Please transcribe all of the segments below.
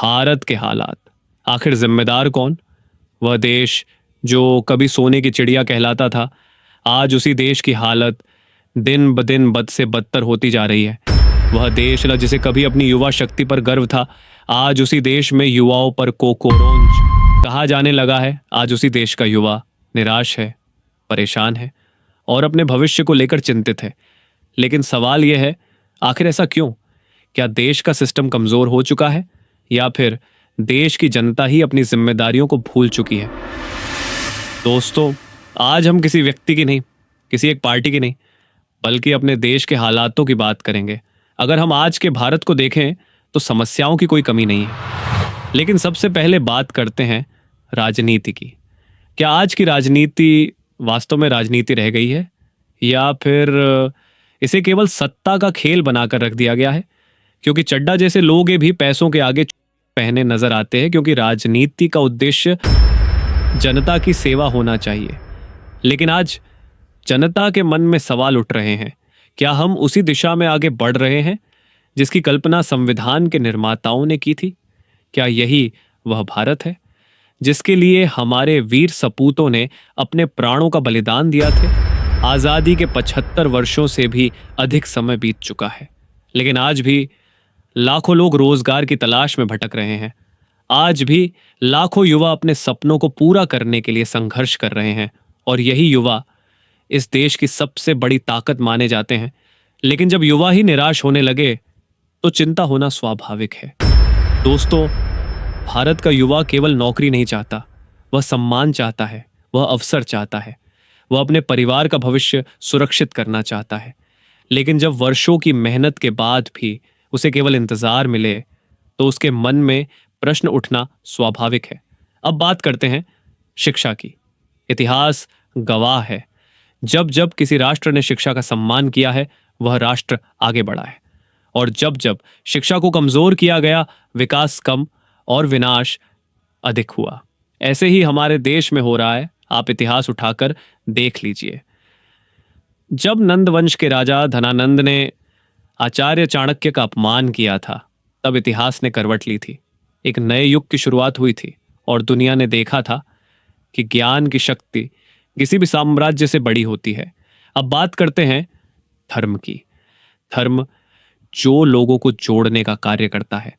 भारत के हालात। आखिर जिम्मेदार कौन? वह देश जो कभी सोने की चिड़िया कहलाता था, आज उसी देश की हालत दिन ब दिन बद से बदतर होती जा रही है। वह देश न जिसे कभी अपनी युवा शक्ति पर गर्व था, आज उसी देश में युवाओं पर कोकोरोंच कहा जाने लगा है। आज उसी देश का युवा निराश है, परेशान है और अपने भविष्य को लेकर चिंतित है। लेकिन सवाल यह है, आखिर ऐसा क्यों? क्या देश का सिस्टम कमजोर हो चुका है या फिर देश की जनता ही अपनी जिम्मेदारियों को भूल चुकी है? दोस्तों, आज हम किसी व्यक्ति की नहीं, किसी एक पार्टी की नहीं, बल्कि अपने देश के हालातों की बात करेंगे। अगर हम आज के भारत को देखें तो समस्याओं की कोई कमी नहीं है। लेकिन सबसे पहले बात करते हैं राजनीति की। क्या आज की राजनीति वास्तव में राजनीति रह गई है या फिर इसे केवल सत्ता का खेल बनाकर रख दिया गया है? क्योंकि चड्डा जैसे लोग भी पैसों के आगे पहने नजर आते हैं, क्योंकि राजनीति का उद्देश्य जनता की सेवा होना चाहिए। लेकिन आज जनता के मन में सवाल उठ रहे हैं, क्या हम उसी दिशा में आगे बढ़ रहे हैं जिसकी कल्पना संविधान के निर्माताओं ने की थी? क्या यही वह भारत है जिसके लिए हमारे वीर सपूतों ने अपने प्राणों का बलिदान दिया थे? आजादी के 75 वर्षों से भी अधिक समय बीत चुका है, लेकिन आज भी लाखों लोग रोजगार की तलाश में भटक रहे हैं। आज भी लाखों युवा अपने सपनों को पूरा करने के लिए संघर्ष कर रहे हैं और यही युवा इस देश की सबसे बड़ी ताकत माने जाते हैं। लेकिन जब युवा ही निराश होने लगे तो चिंता होना स्वाभाविक है। दोस्तों, भारत का युवा केवल नौकरी नहीं चाहता, वह सम्मान चाहता है, वह अवसर चाहता है, वह अपने परिवार का भविष्य सुरक्षित करना चाहता है। लेकिन जब वर्षों की मेहनत के बाद भी उसे केवल इंतजार मिले तो उसके मन में प्रश्न उठना स्वाभाविक है। अब बात करते हैं शिक्षा की। इतिहास गवाह है, जब जब किसी राष्ट्र ने शिक्षा का सम्मान किया है, वह राष्ट्र आगे बढ़ा है, और जब जब शिक्षा को कमजोर किया गया, विकास कम और विनाश अधिक हुआ। ऐसे ही हमारे देश में हो रहा है। आप इतिहास उठाकर देख लीजिए। जब नंद वंश के राजा धनानंद ने आचार्य चाणक्य का अपमान किया था, तब इतिहास ने करवट ली थी। एक नए युग की शुरुआत हुई थी और दुनिया ने देखा था कि ज्ञान की शक्ति किसी भी साम्राज्य से बड़ी होती है। अब बात करते हैं धर्म की। धर्म जो लोगों को जोड़ने का कार्य करता है,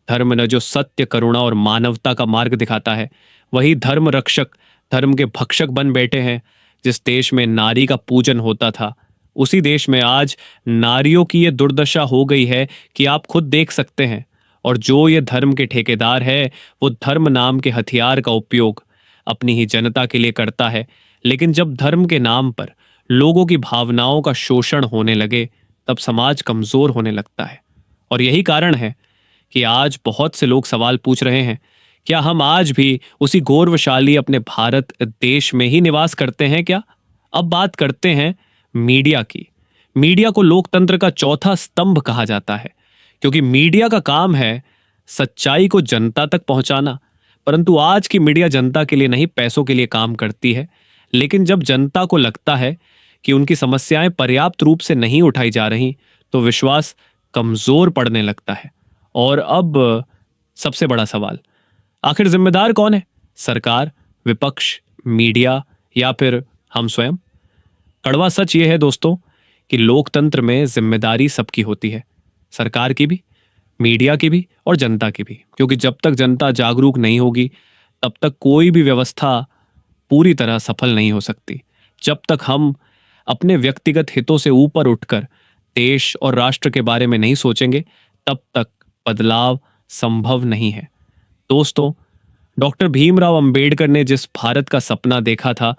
धर्म न जो सत्य, करुणा और मानवता का मार्ग दिखाता है, वही धर्म रक्षक धर्म के भक्षक बन बैठे हैं। जिस देश में नारी का पूजन होता था, उसी देश में आज नारियों की यह दुर्दशा हो गई है कि आप खुद देख सकते हैं। और जो ये धर्म के ठेकेदार है, वो धर्म नाम के हथियार का उपयोग अपनी ही जनता के लिए करता है। लेकिन जब धर्म के नाम पर लोगों की भावनाओं का शोषण होने लगे, तब समाज कमजोर होने लगता है। और यही कारण है कि आज बहुत से लोग सवाल पूछ रहे हैं, क्या हम आज भी उसी गौरवशाली अपने भारत देश में ही निवास करते हैं क्या? अब बात करते हैं मीडिया की। मीडिया को लोकतंत्र का चौथा स्तंभ कहा जाता है, क्योंकि मीडिया का काम है सच्चाई को जनता तक पहुंचाना। परंतु आज की मीडिया जनता के लिए नहीं, पैसों के लिए काम करती है। लेकिन जब जनता को लगता है कि उनकी समस्याएं पर्याप्त रूप से नहीं उठाई जा रही, तो विश्वास कमजोर पड़ने लगता है। और अब सबसे बड़ा सवाल, आखिर जिम्मेदार कौन है? सरकार, विपक्ष, मीडिया या फिर हम स्वयं? कड़वा सच यह है दोस्तों कि लोकतंत्र में जिम्मेदारी सबकी होती है, सरकार की भी, मीडिया की भी और जनता की भी। क्योंकि जब तक जनता जागरूक नहीं होगी, तब तक कोई भी व्यवस्था पूरी तरह सफल नहीं हो सकती। जब तक हम अपने व्यक्तिगत हितों से ऊपर उठकर देश और राष्ट्र के बारे में नहीं सोचेंगे, तब तक बदलाव संभव नहीं है। दोस्तों, डॉक्टर भीमराव अंबेडकर ने जिस भारत का सपना देखा था,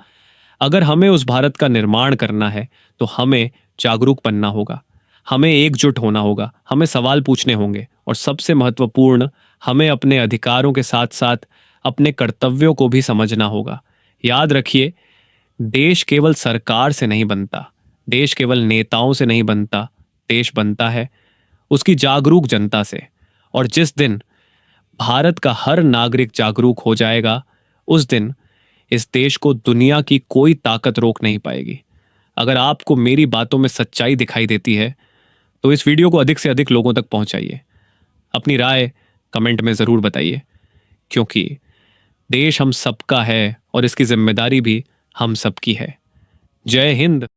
अगर हमें उस भारत का निर्माण करना है तो हमें जागरूक बनना होगा, हमें एकजुट होना होगा, हमें सवाल पूछने होंगे और सबसे महत्वपूर्ण, हमें अपने अधिकारों के साथ साथ अपने कर्तव्यों को भी समझना होगा। याद रखिए, देश केवल सरकार से नहीं बनता, देश केवल नेताओं से नहीं बनता, देश बनता है उसकी जागरूक जनता से। और जिस दिन भारत का हर नागरिक जागरूक हो जाएगा, उस दिन इस देश को दुनिया की कोई ताकत रोक नहीं पाएगी। अगर आपको मेरी बातों में सच्चाई दिखाई देती है तो इस वीडियो को अधिक से अधिक लोगों तक पहुंचाइए। अपनी राय कमेंट में ज़रूर बताइए, क्योंकि देश हम सबका है और इसकी जिम्मेदारी भी हम सबकी है। जय हिंद।